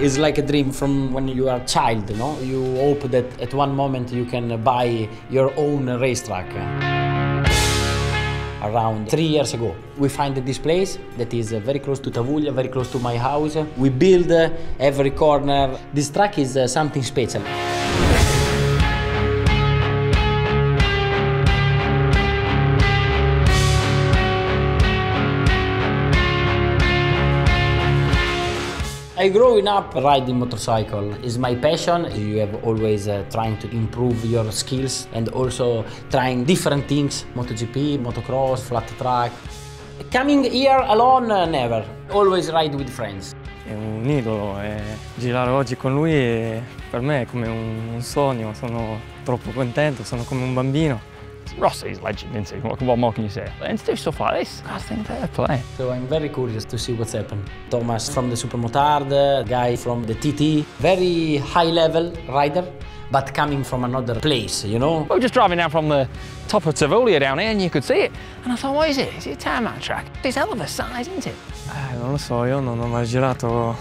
It's like a dream from when you are a child, no? You hope that at one moment you can buy your own racetrack. Around 3 years ago, we find this place that is very close to Tavullia, very close to my house. We build every corner. This track is something special. I growing up riding motorcycle is my passion. You have always trying to improve your skills and also trying different things, MotoGP, motocross, flat track. Coming here alone, never. Always ride with friends. È un idolo e girare oggi con lui per me è come un sogno, sono troppo contento, sono come un bambino. Rossi's a legend, isn't he? What more can you say? And to do stuff like this, I think fair play. So I'm very curious to see what's happened. Thomas from the Supermoto, guy from the TT, very high-level rider, but coming from another place, you know? We were just driving down from the top of Tavullia down here and you could see it. And I thought, what is it? Is it a tarmac track? It's hell of a size, isn't it? Non lo so, io non ho mai girato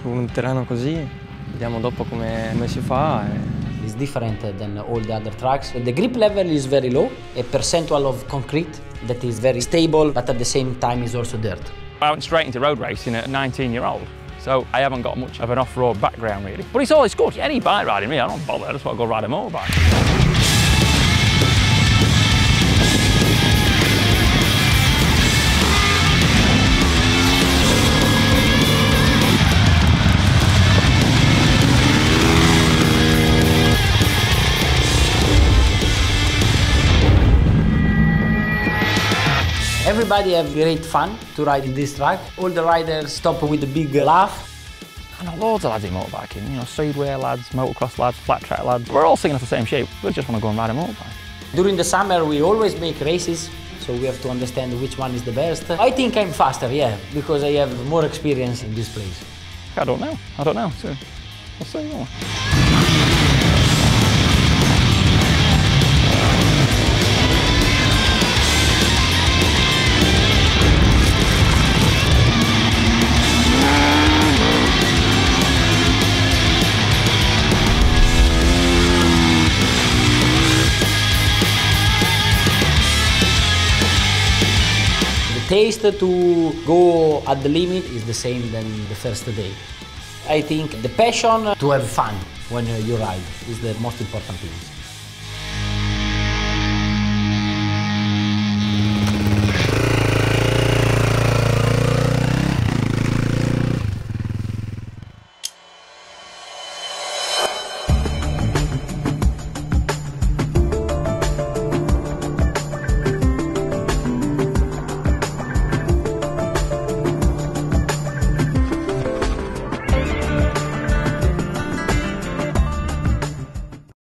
su un terreno così. Vediamo dopo come si fa. It's different than all the other tracks. The grip level is very low, a percentual of concrete that is very stable, but at the same time is also dirt. I went straight into road racing at 19-year-old, so I haven't got much of an off-road background really. But it's always good. Any bike riding me, I don't bother, I just want to go ride a motorbike. Everybody have great fun to ride in this track. All the riders stop with a big laugh. I know loads of lads in motorbiking, you know, speedway lads, motocross lads, flat track lads. We're all singing off the same shape. We just want to go and ride a motorbike. During the summer, we always make races, so we have to understand which one is the best. I think I'm faster, yeah, because I have more experience in this place. I don't know. So we'll see more. The taste to go at the limit is the same than the first day. I think the passion to have fun when you ride is the most important thing.